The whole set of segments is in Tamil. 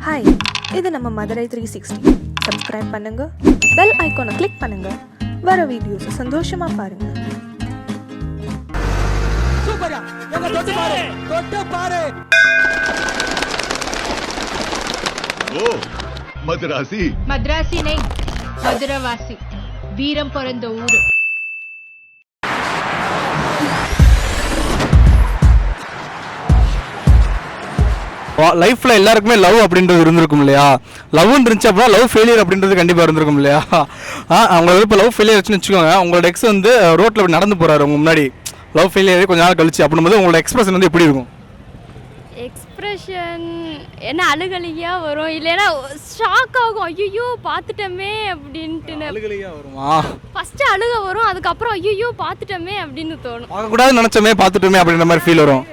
ஹாய், இது நம்ம மதுரை 360. சப்ஸ்கிரைப் பண்ணுங்க, பெல் ஐகானை கிளிக் பண்ணுங்க, வர வீடியோஸ் சந்தோஷமா பாருங்க. சூப்பரா எங்க தொட்டு பாரு ஓ மதராசி மദ്രാசி நை மதுரவாசி வீரம் பிறந்த ஊரு. லைஃப்பில் எல்லாருக்குமே லவ் அப்படின்றது இருந்திருக்கும் இல்லையா? லவ்னு இருந்துச்சு அப்படின்னா லவ் ஃபெயிலியர் அப்படின்றது கண்டிப்பாக இருந்திருக்கும் இல்லையா? அவங்களுக்கு இப்போ லவ் ஃபெயிலியர் வச்சுன்னு வச்சுக்கோங்க. உங்களோட எக்ஸ் வந்து ரோட்டில் இப்படி நடந்து போகிறாரு உங்கள் முன்னாடி, லவ் ஃபெயிலியர் கொஞ்ச நாள் கழிச்சு அப்படின்போது உங்களோட எக்ஸ்பிரஷன் வந்து எப்படி இருக்கும்? எக்ஸ்ப்ரெஷன் என்ன அழுகலியாக வரும், இல்லைன்னா ஷாக் ஆகும், ஐயோ பார்த்துட்டோமே அப்படின்ட்டு. அழுகலியாக வருமா? ஃபஸ்ட்டு அழுக வரும், அதுக்கப்புறம் ஐயோ பார்த்துட்டோமே அப்படின்னு தோணும். பார்க்கக்கூடாது நினச்சோமே பார்த்துட்டோமே அப்படின்ற மாதிரி ஃபீல் வரும்.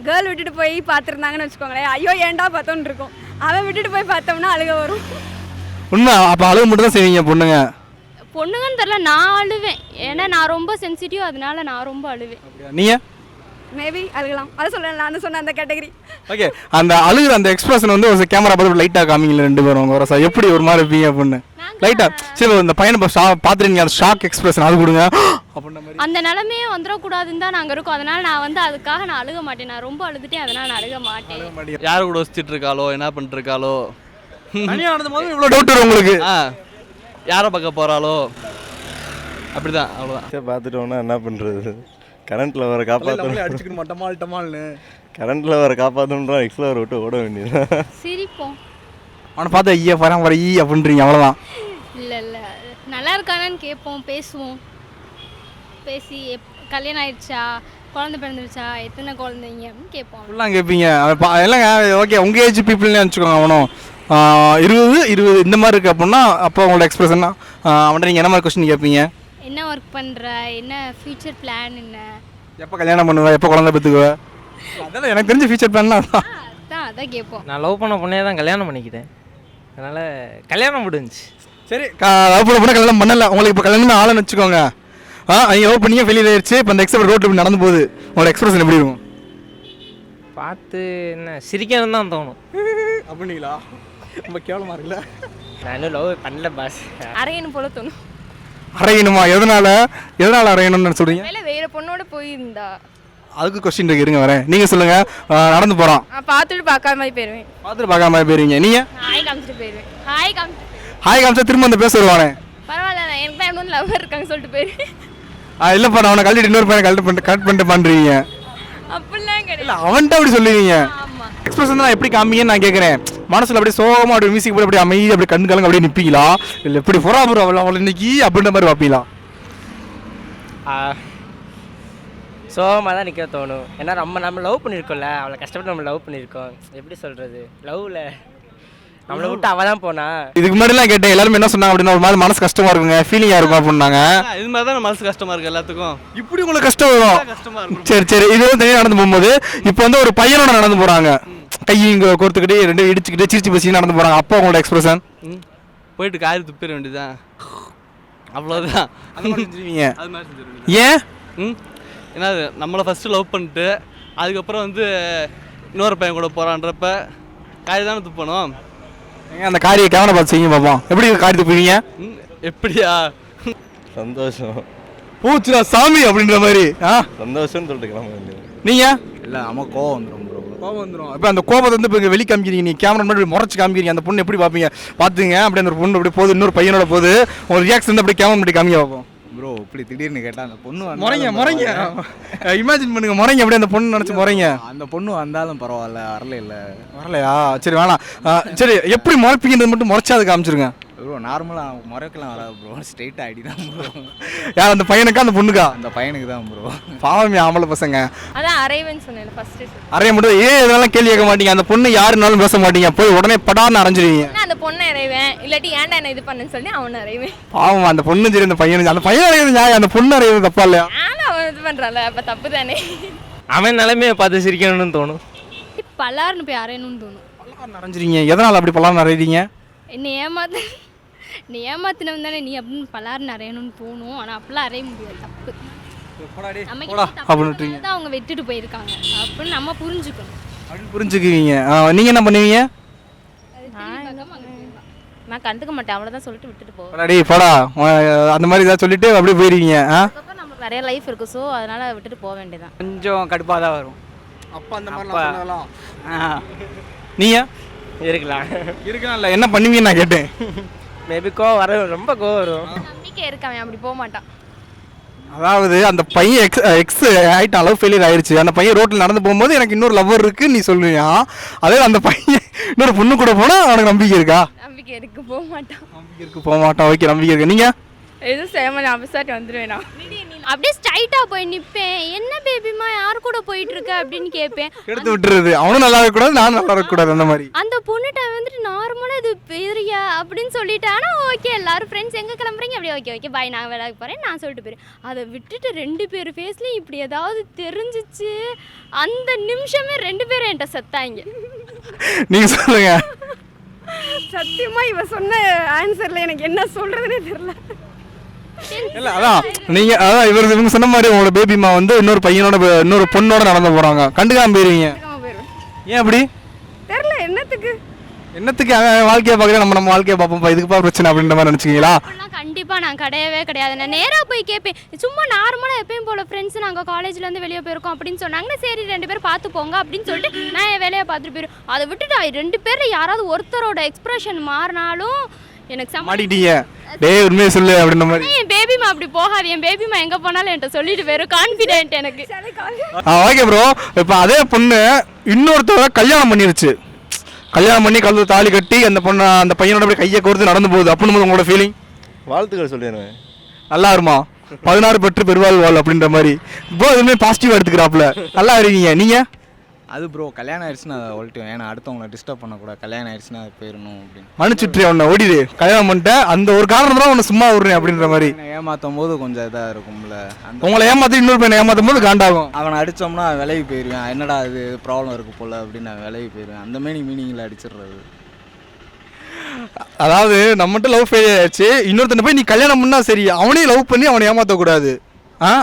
கேர்ள் விட்டுட்டு போய் பார்த்துருந்தாங்கன்னு வச்சுக்கோங்களேன், ஐயோ ஏன்டா பார்த்தோன்னு இருக்கும். அவன் விட்டுட்டு போய் பார்த்தோம்னா அழுக வரும். உண்மை. அப்போ அழுக மட்டும் தான் செய்வீங்க பொண்ணுங்கன்னு தெரில, நான் அழுவேன். ஏன்னா நான் ரொம்ப சென்சிட்டிவ், அதனால நான் ரொம்ப அழுவேன். நீங்கள் மேபி அழுகலாம், அதை சொல்லலாம், நான் சொன்ன அந்த கேட்டகரி. ஓகே, அந்த அழுகிற அந்த எக்ஸ்பிரஷன் வந்து ஒரு கேமரா பார்த்து லைட்டாக காமிங்களா ரெண்டு பேரும் ஒரு எப்படி ஒரு மாதிரி இருப்பீங்க அப்படின்னு லைட்டாக. சரி, இந்த பையனை பார்த்துருக்கீங்க, அந்த ஷாக் எக்ஸ்பிரஷன் அது கொடுங்க அப்படின்ற மாதிரி. அந்த நிலமையே வந்துடக்கூடாதுன்னு தான் நாங்கள் இருக்கோம். அதனால நான் வந்து அதுக்காக நான் அழுக மாட்டேன். நான் ரொம்ப அழுதுட்டேன், அதனால நான் அழுக மாட்டேன். யாரு கூட வச்சுட்டு இருக்காளோ, என்ன பண்ணிட்டு இருக்காளோ, தனியாக நடந்த போது இவ்வளோ டவுட் வரும் உங்களுக்கு. யாரை பார்க்க போறாளோ, அப்படிதான். அவ்வளோதான். பார்த்துட்டோம்னா என்ன பண்ணுறது? கரண்ட்டில் வர காப்பாற்றணும், அடிச்சுக்கணும் டமால்னு. கரண்ட்டில் வர காப்பாற்றணுன்றா எக்ஸில் வர விட்டு ஓட வேண்டியது. சிரிப்போம். அவனை பார்த்தா ஐயா வரேன் வர ஈ அப்படின்றீங்க, அவ்வளோதான். இல்லை நல்லா இருக்கானான்னு கேட்போம், பேசுவோம். பேசி கல்யாணம் ஆயிடுச்சா, குழந்தை பிறந்துருச்சா, எத்தனை குழந்தைங்க அப்படின்னு கேட்போம். ஃபுல்லாக கேட்பீங்க இல்லைங்க? ஓகே, உங்கள் ஏஜ் பீப்புள்னு நினச்சிக்கோங்க. அவனும் 20 இந்த மாதிரி இருக்குது அப்படின்னா அப்போ உங்களோட எக்ஸ்பிரஷன்னா அவன்கிட்ட நீங்கள் என்ன மாதிரி கொஸ்டின் கேட்பீங்க? என்ன ஒர்க் பண்ணுற, என்ன ஃப்யூச்சர் பிளான், என்ன எப்போ கல்யாணம் பண்ணுவேன், எப்போ குழந்தை பெற்றுக்குவேன், அதெல்லாம் எனக்கு தெரிஞ்ச ஃபியூச்சர் பிளான்லாம் அதான் கேட்போம். நான் லவ் பண்ண பொண்ணே தான் கல்யாணம் பண்ணிக்கிட்டேன், அதனால் கல்யாணம் முடிஞ்சிச்சு. சரி, லவ் பண்ண பொண்ணை கல்யாணம் பண்ணலை, உங்களுக்கு இப்போ கல்யாணமே ஆளுன்னு வச்சுக்கோங்க. நீங்கள் லவ் பண்ணிங்க வெளியில் ஆயிடுச்சு, இப்போ அந்த எக்ஸ்பிரஸ் ரோட்டில் இப்படி நடந்து போகுது, உங்களோட எக்ஸ்பிரஷன் எப்படி இருக்கும்? பார்த்து என்ன சிரிக்கணும் தான் தோணும். அப்படிங்களா? ரொம்ப கேவலமாக இருக்குல்ல? நான் இன்னும் லவ் பண்ணல பாஸ். அரையணும் போல தோணும். அரையணுமா? எதனால் அரையணும்னு சொல்கிறீங்க? வேலை வேறு பொண்ணோட போயிருந்தா அதுக்கு கொஸ்டின் இருக்கு, இருங்க வரேன். நீங்கள் சொல்லுங்கள். நடந்து போகிறான், பார்த்துட்டு பார்க்காம மாதிரி போயிடுவேன். பார்த்துட்டு பார்க்காம போயிருவீங்க. நீங்கள் ஹாய் காமிச்சிட்டு போயிடுவேன். ஹாய் காமிச்சா திரும்ப அந்த பேச வருவானே, பரவாயில்ல, எனக்கு தான் இன்னொன்று லவ்வர் இருக்காங்க சொல்லிட்டு போயிடுவேன். இல்லைப்பா நான் அவனை கழட்டிட்டு இன்னொரு பையனை கட் பண்ணிட்டு பண்ணுறீங்க. அப்படிலாம் இல்லை, கிடையாது. அவன்கிட்ட அப்படி சொல்லுவீங்க. ஆமாம், எக்ஸ்பிரஷன் தான் எப்படி காமிங்கன்னு நான் கேட்குறேன். மனசில் அப்படியே சோகமாக அப்படி மியூசிக் போய் அப்படி அமைதி அப்படி கண் கலங்க அப்படியே நிற்பீங்களா, இல்லை எப்படி பொறாபுரம் அவளை இன்னைக்கு அப்படின்ற மாதிரி பார்ப்பீங்களா? சோகமாக தான் நிற்க தோணும். ஏன்னா நம்ம லவ் பண்ணியிருக்கோம்ல, அவளை கஷ்டப்பட்டு நம்ம லவ் பண்ணியிருக்கோம். எப்படி சொல்கிறது, லவ்வில் நம்மளை விட்டு அவள் தான் போனா. இதுக்கு முன்னாடிலாம் கேட்டேன், எல்லாரும் என்ன சொன்னாங்க அப்படின்னா ஒரு மாதிரி மனசு கஷ்டமாக இருக்குங்க, ஃபீலிங்காக இருக்கும் அப்படின்னாங்க. இது மாதிரி தான் மனசு கஷ்டமா இருக்கு எல்லாத்துக்கும். இப்படி உங்களுக்கு கஷ்டம் வரும்? கஷ்டமா இருக்கும். சரி, இது வந்து தனியாக நடந்து போகும்போது இப்போ வந்து ஒரு பையனோட நடந்து போகிறாங்க, கையை இங்கே கோர்த்துக்கிட்டு ரெண்டு இடிச்சுக்கிட்டு சிரிச்சு பேசி நடந்து போகிறாங்க, அப்போ உங்களோட எக்ஸ்பிரஷன்? போயிட்டு காரி துப்பிட வேண்டியதான், அவ்வளோதான். அந்த மாதிரி செஞ்சுருவீங்க? அது மாதிரி செஞ்சிருவீங்க. ஏன்? ஏன்னா நம்மளை ஃபஸ்ட்டு லவ் பண்ணிட்டு அதுக்கப்புறம் வந்து இன்னொரு பையன் கூட போகிறான்றப்ப காரி தானே துப்பணும். அந்த காரியை கேமரா பார்த்து செய்யுங்க பார்ப்போம், எப்படி காரி துப்புவீங்க? எப்படியா? சந்தோஷம் பூச்சுடா சாமி அப்படின்ற மாதிரி. சந்தோஷம்னு சொல்லிட்டு கிளம்ப வேண்டியது. நீங்கள்? இல்லை, நம்ம கோவம் வந்துடும் ப்ரோ. கோவம் வந்துடும். இப்போ அந்த கோபத்தை வந்து இப்போ இங்கே வெளி காமிக்கிறீங்க, நீங்கள் கேமரா முன்னாடி முறைச்சு காமிக்கிறீங்க, அந்த பொண்ணு எப்படி பார்ப்பீங்க? பார்த்துங்க அப்படியே அந்த பொண்ணு அப்படி போகுது, இன்னொரு பையனோட போகுது, உங்கள் ரியாக்ஷன் வந்து அப்படியே கேமரா முன்னாடி காமிக்க பார்ப்போம். ப்ரோ இப்படி திடீர்னு கேட்டால் அந்த பொண்ணு முறைங்க இமேஜின் பண்ணுங்க, முறைங்க அப்படியே அந்த பொண்ணு நினச்சி முறைங்க. அந்த பொண்ணு வந்தாலும் பரவாயில்ல, வரலையா? சரி வேணாம். சரி, எப்படி முறைப்பீங்கன்றது மட்டும் முறைச்சா அது காமிச்சிருங்க ப்ரோ. நார்மலாக முறைக்கெல்லாம் வராது ப்ரோ, ஸ்ட்ரெயிட் ஐடி தான் ப்ரோ. யார், அந்த பையனுக்கா அந்த பொண்ணுக்கா? அந்த பையனுக்கு தான் ப்ரோ. பாவமே ஆம்பளை பசங்க. அதான் அரைவன் சொன்னேன் ஃபர்ஸ்ட். அறைய மட்டும் இதெல்லாம் கேள்வி கேட்க மாட்டீங்க, அந்த பொண்ணு யாருனாலும் பேச மாட்டீங்க, போய் உடனே படான்னு அரைஞ்சிருவீங்க. அந்த பொண்ணை அரைவேன், இல்லாட்டி ஏன்டா என்ன இது பண்ணுன்னு சொல்லி அவனை அரைவேன். பாவம் அந்த பொண்ணு சரி, அந்த பையன் அறையிறது நியாயம், அந்த பொண்ணு அறையிறது தப்பா இல்லையா? ஆனா அவன் இது பண்றான்ல, அப்ப தப்பு தானே. அவன் நிலைமையை பார்த்து சிரிக்கணும்னு தோணும், பலார்னு போய் அரையணும்னு தோணும். பல்லான்னு அரைஞ்சிருங்க, எதனால் அப்படி பல்லான்னு அறையிறீங்க? என்ன ஏமாத்தினவன் தானே நீ அப்படின்னு பலார்னு அரையணும்னு தோணும். ஆனால் அப்பெல்லாம் அரைய முடியாது, தப்பு. அப்படின்னு தான் அவங்க விட்டுட்டு போயிருக்காங்க அப்படின்னு நம்ம புரிஞ்சுக்கணும். அப்படின்னு புரிஞ்சுக்குவீங்க. நீங்கள் என்ன பண்ணுவீங்க? நான் கண்டுக்க மாட்டேன், அவ்வளோதான் சொல்லிட்டு விட்டுட்டு போவேன். போடாடி போடா அந்த மாதிரி ஏதாவது சொல்லிட்டு அப்படியே போயிருக்கீங்க. அதுக்கப்புறம் நமக்கு நிறைய லைஃப் இருக்குது, ஸோ அதனால் விட்டுட்டு போக வேண்டியதான். கொஞ்சம் கடுப்பாக தான் வரும். அப்போ அந்த மாதிரி நீங்கள் இருக்கலாம். இருக்கலாம் இல்லை, என்ன பண்ணுவீங்கன்னு நான் கேட்டேன். மேபி கோவம் வரும், ரொம்ப கோவம் வரும். நம்பிக்கை இருக்காம அப்படி போக மாட்டான். அதாவது அந்த பையன் எக்ஸ் ஆகிட்டான், லவ் ஃபெயிலியர் ஆயிடுச்சு. அந்த பையன் ரோட்டில் நடந்து போகும்போது எனக்கு இன்னொரு லவ்வர் இருக்கு நீ சொல்லுவியா, அதே அந்த பையன் இன்னொரு பொண்ணு கூட போனால் அவனுக்கு நம்பிக்கை இருக்கா? நம்பிக்கை இருக்கு, போக மாட்டான். நம்பிக்கை இருக்கு, போக மாட்டான். ஓகே, நம்பிக்கை இருக்கு. நீங்கள் எதுவும் செய்யாம நான் அபசாட்டி வந்துடுவேன். அப்படியே ஸ்ட்ரைட்டாக போய் நிற்பேன். என்ன பேபிமா யார் கூட போயிட்டு இருக்க அப்படின்னு கேட்பேன். எடுத்து விட்டுறது, அவனும் நல்லா இருக்கக்கூடாது நானும் நல்லா இருக்கக்கூடாது. அந்த மாதிரி அந்த பொண்ணுகிட்ட வந்துட்டு நார்மலாக இது பெரியா அப்படின்னு சொல்லிட்டானா ஓகே, எல்லாரும் ஃப்ரெண்ட்ஸ் எங்கே கிளம்புறீங்க அப்படியே ஓகே ஓகே பாய் நான் வேலைக்கு போகிறேன் நான் சொல்லிட்டு போயிடுறேன். அதை விட்டுட்டு 2 பேர் ஃபேஸ்லையும் இப்படி ஏதாவது தெரிஞ்சிச்சு அந்த நிமிஷமே 2 பேரும் என்கிட்ட செத்தாங்க. நீங்கள் சொல்லுங்க. சத்தியமாக இவ சொன்ன ஆன்சரில் எனக்கு என்ன சொல்கிறதுனே தெரியல. இல்லை அதான் நீங்கள் அதான் இவங்க சொன்ன மாதிரி உங்களோட பேபிமா வந்து இன்னொரு பையனோட இன்னொரு பொண்ணோட நடந்து போகிறாங்க, கண்டுக்காம போயிருவீங்க. ஏன் அப்படி தெரியல என்னத்துக்கு வாழ்க்கையை பார்க்குறேன், நம்ம வாழ்க்கையை பார்ப்போம், இதுக்குப்பா பிரச்சனை அப்படின்ற மாதிரி நினச்சிங்களா? கண்டிப்பாக நான் கிடையாது. நான் நேராக போய் கேட்பேன். சும்மா நார்மலாக எப்பயும் போல் ஃப்ரெண்ட்ஸ் நாங்கள் காலேஜ்லேருந்து வெளியே போயிருக்கோம் அப்படின்னு சொன்னாங்கன்னா சரி 2 பேர் பார்த்து போங்க அப்படின்னு சொல்லிட்டு நான் என் வேலையை பார்த்துட்டு போயிடும். அதை விட்டுட்டு 2 பேரில் யாராவது ஒருத்தரோட எக்ஸ்பிரஷன் மாறினாலும் எனக்கு மாட்டிட்டீங்க. டேய் உண்மையை சொல்லு அப்படின்ற மாதிரி. என் பேபிமா அப்படி போகாது. என் பேபிமா எங்கே போனாலும் என்கிட்ட சொல்லிட்டு போயிடும். கான்ஃபிடென்ட் எனக்கு. ஓகே ப்ரோ, இப்போ அதே பொண்ணு இன்னொருத்தவரை கல்யாணம் பண்ணிருச்சு. கல்யாணம் பண்ணி கழுத்து தாலி கட்டி அந்த பொண்ணு அந்த பையனோட போய் கையை கோர்த்து நடந்து போகுது. அப்படின்னு உங்களோட ஃபீலிங்? வாழ்த்துக்கள் சொல்லிடுவேன். நல்லா இருமா, 16 பெற்று பெருவாள் வாழ் அப்படின்ற மாதிரி ப்ரோ எதுவுமே பாசிட்டிவாக எடுத்துக்கிறாப்புல. நல்லா இருக்கீங்க. நீங்கள் அது ப்ரோ கல்யாணம் ஆயிடுச்சுன்னா அதை ஒழிட்டோம், ஏன்னா அடுத்தவங்களை டிஸ்டர்ப் பண்ணக்கூடாது. கல்யாணம் ஆயிடுச்சுன்னா அது போயிடணும் அப்படின்னு மன்னிச்சுட்டு உன்னை ஓடிடு, கல்யாணம் பண்ணிட்டேன் அந்த ஒரு காரணம் தான் உன்னை சும்மா விடுறேன் அப்படின்ற மாதிரி. ஏமாற்றும் போது கொஞ்சம் இதாக இருக்கும்ல, உங்களை ஏமாற்றி இன்னொரு பையனை ஏமாற்றும் போது காண்டாகும். அவனை அடித்தோம்னா விலகி போயிடுவேன். என்னடா இது ப்ராப்ளம் இருக்கு போல் அப்படின்னு நான் விலகி போயிடுவேன். அந்த மீனிங்கில் அடிச்சிடுறது. அதாவது நம்மகிட்ட லவ் ஃபெயிலியர் ஆயிடுச்சு, இன்னொருத்தனை போய் நீ கல்யாணம் பண்ணா சரி அவனையும் லவ் பண்ணி அவனை ஏமாற்றக்கூடாது.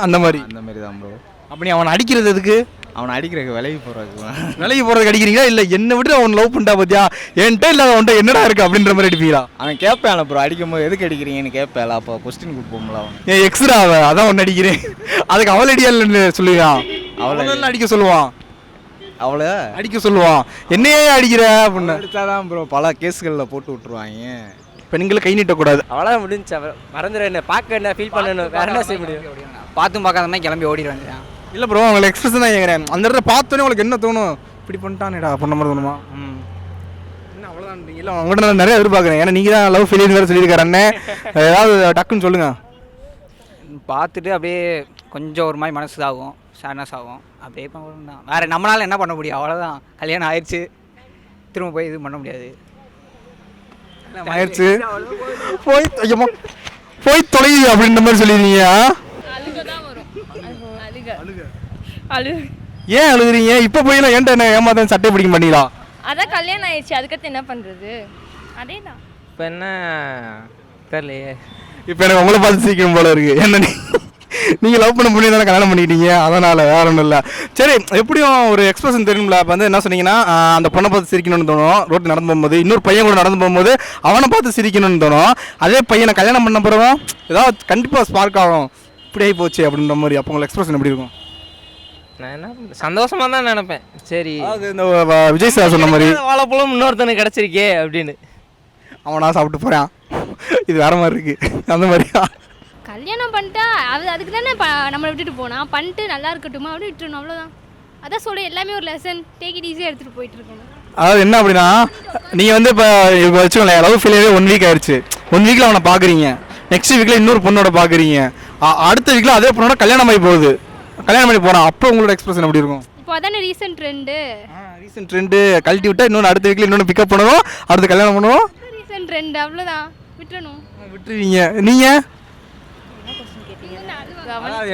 அந்த மாதிரி தான் ப்ரோ. அப்படி அவனை அடிக்கிறது எதுக்கு? அவனை அடிக்கிறதுக்கு விலகி போகிறதுக்கு. விலகி போகிறதுக்கு அடிக்கிறீங்களா? இல்லை என்னை விட்டு அவன் லவ் பண்ணிட்டா பார்த்தியா என்கிட்ட இல்லை அவன்கிட்ட என்னடா இருக்குது அப்படின்ற மாதிரி அடிப்பீங்களா? அவன் கேட்பேன் ப்ரோ, அடிக்கும் போது எதுக்கு அடிக்கிறீங்கன்னு கேட்பேன். அப்போ கொஸ்டின் கொடுப்போம்ல அவன். ஏன் எக்ஸ்ட்ரா அவன் அதான் ஒன்று அடிக்கிறேன் அதுக்கு அவள் அடியா இல்லைன்னு சொல்லுவான். அவளை அடிக்க சொல்லுவான், அவளை அடிக்க சொல்லுவான். என்னையே அடிக்கிற அப்படின்னு அடித்தாதான் ப்ரோ பல கேஸ்களில் போட்டு விட்ருவாங்க. பெண்களை கை நீட்டக்கூடாது. அவ்வளோதான் முடிஞ்சு. மறந்துடும், என்ன பார்க்க என்ன ஃபீல் பண்ணணும், வேற என்ன செய்ய முடியும்? பார்த்தும் பார்க்காத மாதிரி கிளம்பி ஓடிடுவாங்க. இல்லை ப்ரோ உங்களை எக்ஸ்பிரஷன் தான் கேட்குறேன். அந்த இடத்துல பார்த்தோன்னே உங்களுக்கு என்ன தோணும்? இப்படி பண்ணிட்டானேடா பண்ண மாதிரி தோணுமா? என்ன அவ்வளோதான்? இல்லை உங்கள்கிட்ட நான் நிறைய எதிர்பார்க்குறேன், ஏன்னா நீங்கள் தான் லவ் ஃபெயிலியர் வேறு சொல்லியிருக்காரு அண்ணே. ஏதாவது டக்குன்னு சொல்லுங்கள். பார்த்துட்டு அப்படியே கொஞ்சம் ஒரு மாதிரி மனசு ஆகும், சேட்னஸ் ஆகும். அப்படியே தான் வேறு நம்மளால் என்ன பண்ண முடியும்? அவ்வளோதான், கல்யாணம் ஆயிடுச்சு, திரும்ப போய் இது பண்ண முடியாது. ஆயிடுச்சு போய் ஐயம்மா போய் தொலையுது அப்படின்ற மாதிரி சொல்லிடுறீங்க. ஏன் அழுகுறீங்க? இப்போ போய் ஏன்ட்ட என்ன ஏமாத்தான் சட்டை பிடிக்க பண்ணீங்களா? அதான் கல்யாணம் ஆயிடுச்சு, அதுக்கடுத்து என்ன பண்ணுறது? அதே தான். இப்போ என்ன தெரியலையே. இப்போ எனக்கு உங்களை பார்த்து சிரிக்கணும் போல இருக்கு. என்ன நீங்கள் லவ் பண்ண பண்ணி தானே கல்யாணம் பண்ணிக்கிட்டீங்க, அதனால் வேற ஒன்றும் இல்லை. சரி, எப்படியும் ஒரு எக்ஸ்பிரஷன் தெரியும்ல. இப்போ வந்து என்ன சொன்னீங்கன்னா அந்த பொண்ணை பார்த்து சிரிக்கணும்னு தோணும், ரோட்டில் நடந்து போகும்போது இன்னொரு பையன் கூட நடந்து போகும்போது அவனை பார்த்து சிரிக்கணும்னு தோணும். அதே பையனை கல்யாணம் பண்ண பிறகு ஏதாவது கண்டிப்பாக ஸ்பார்க் ஆகும், இப்படி ஆகி போச்சு அப்படின்ற மாதிரி. அப்போ உங்கள் எக்ஸ்பிரஷன் எப்படி இருக்கும்? நான் என்ன சந்தோஷமாக தான் நினைப்பேன். சரி, அது இந்த விஜய் சார் சொன்ன மாதிரி வாழைப்பழம் இன்னொருத்தனுக்கு கிடச்சிருக்கே அப்படின்னு. அவனா சாப்பிட்டு போகிறான், இது வேற மாதிரி இருக்குது அந்த மாதிரியா? கல்யாணம் பண்ணிட்டா அதுக்கு தானே நம்மளை விட்டுட்டு போனால் பண்ணிட்டு நல்லா இருக்கட்டுமா அப்படின்னு விட்டுருணும், அவ்வளோதான். அதான் சொல்ல எல்லாமே ஒரு லெசன், டேக் இட் ஈஸியாக எடுத்துகிட்டு போயிட்டு இருக்கணும். அதாவது என்ன அப்படின்னா, நீங்கள் வந்து இப்போ வச்சுக்கோங்களேன், லவ் ஃபெயிலியரே 1 வீக் ஆயிடுச்சு. 1 வீக்கில் அவனை பார்க்குறீங்க, நெக்ஸ்ட் வீக்கில் இன்னொரு பொண்ணோட பார்க்குறீங்க, அடுத்த வீக்கில் அதே பொண்ணோட கல்யாணம் ஆகி போகுது, கல்யாணம் பண்ணி போகிறான். அப்போ உங்களோட எக்ஸ்பிரஷன் எப்படி இருக்கும்? இப்போ அதானே ரீசெண்ட் ட்ரெண்டு கழட்டி விட்டா இன்னொன்று அடுத்த வீக்கில் இன்னொன்று பிக்கப் பண்ணுவோம், அடுத்து கல்யாணம் பண்ணுவோம். ரீசெண்ட் ட்ரெண்ட் அவ்வளோதான், விட்டுறணும். விட்டுருவீங்க நீங்கள்?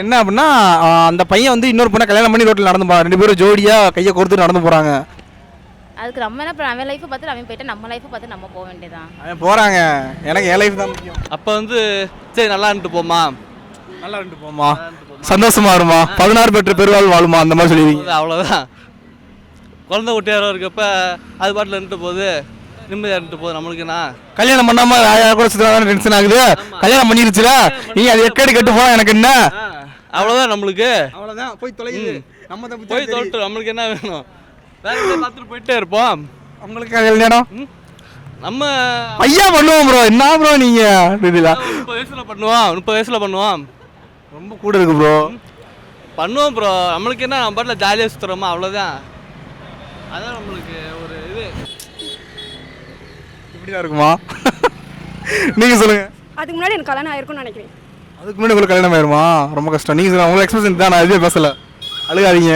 என்ன அப்படின்னா அந்த பையன் வந்து இன்னொரு பொண்ணை கல்யாணம் பண்ணி ரோட்டில் நடந்து போகிறான், 2 பேரும் ஜோடியாக கையை கொடுத்து நடந்து போகிறாங்க. அதுக்கு நம்ம என்ன அவன் லைஃப்பை பார்த்து அவன் போயிட்டு நம்ம லைஃப்பை பார்த்து நம்ம போக வேண்டியதான். அவன் போகிறாங்க, எனக்கு என் லைஃப் தான் முக்கியம். அப்போ வந்து சரி நல்லா இருந்துட்டு போமா, நல்லா இருந்துட்டு போமா, சந்தோஷமா இருமா, 16 பெற்று பெருவாள் வாழுமா, அந்த மாதிரி சொல்லிடுவீங்க. அவ்வளோதான். குழந்தை குட்டியாரோ இருக்கப்ப அது பாட்டில் இருந்துட்டு போகுது, நிம்மதியாக இருந்துட்டு போதும் நம்மளுக்கு என்ன. கல்யாணம் பண்ணாம யார் கூட சுத்தா டென்ஷன் ஆகுது. கல்யாணம் பண்ணிருச்சுல நீ அது எக்கடி கட்டு போனா எனக்கு என்ன? அவ்வளோதான் நம்மளுக்கு. அவ்வளவுதான் போய் தொலையுது. நம்ம தப்பு போய் தொட்டு நம்மளுக்கு என்ன வேணும்? வேற எதாவது பார்த்துட்டு போயிட்டே இருப்போம். உங்களுக்கு கல்யாணம் நம்ம ஐயா பண்ணுவோம் ப்ரோ. என்ன ப்ரோ நீங்க 30 வயசுல பண்ணுவோம். 30 வயசுல பண்ணுவோம். ரொம்ப கூட இருக்கு ப்ரோ. பண்ணுவோம் ப்ரோ. நம்மளுக்கு என்ன, நம்ம பாட்டில் ஜாலியாக சுற்றுறோமா, அவ்வளோதான். அதான் நம்மளுக்கு ஒரு இது. இப்படிதான் இருக்குமா? நீங்க சொல்லுங்க. அதுக்கு முன்னாடி எனக்கு கல்யாணம் ஆயிருக்கும்னு நினைக்கிறேன். அதுக்கு முன்னாடி உங்களுக்கு கல்யாணம் ஆயிருமா? ரொம்ப கஷ்டம். நீங்க சொல்லுங்க. உங்க எக்ஸ்பிரஷன் தான், நான் எதுவும் பேசல. அழுகாதீங்க.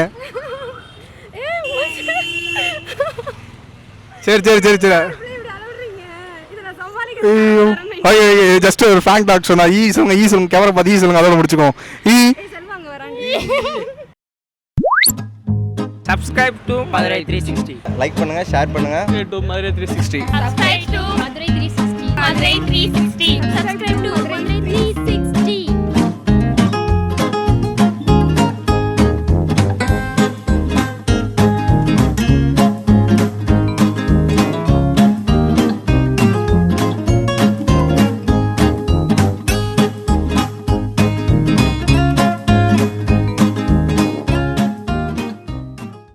சரி சரி சரி சரி. ஜஸ்ட் ஒரு ஃப்ராங்க் டாக் சொன்னா ஈ சொல்லுங்க கேமரா பார்த்து ஈ சொல்லுங்க, அதோட முடிச்சுக்கோ. Subscribe to Madurai 360. லைக் பண்ணுங்க, ஷேர் பண்ணுங்க. Madurai 360. Subscribe to Madurai 360. Madurai 360. Subscribe to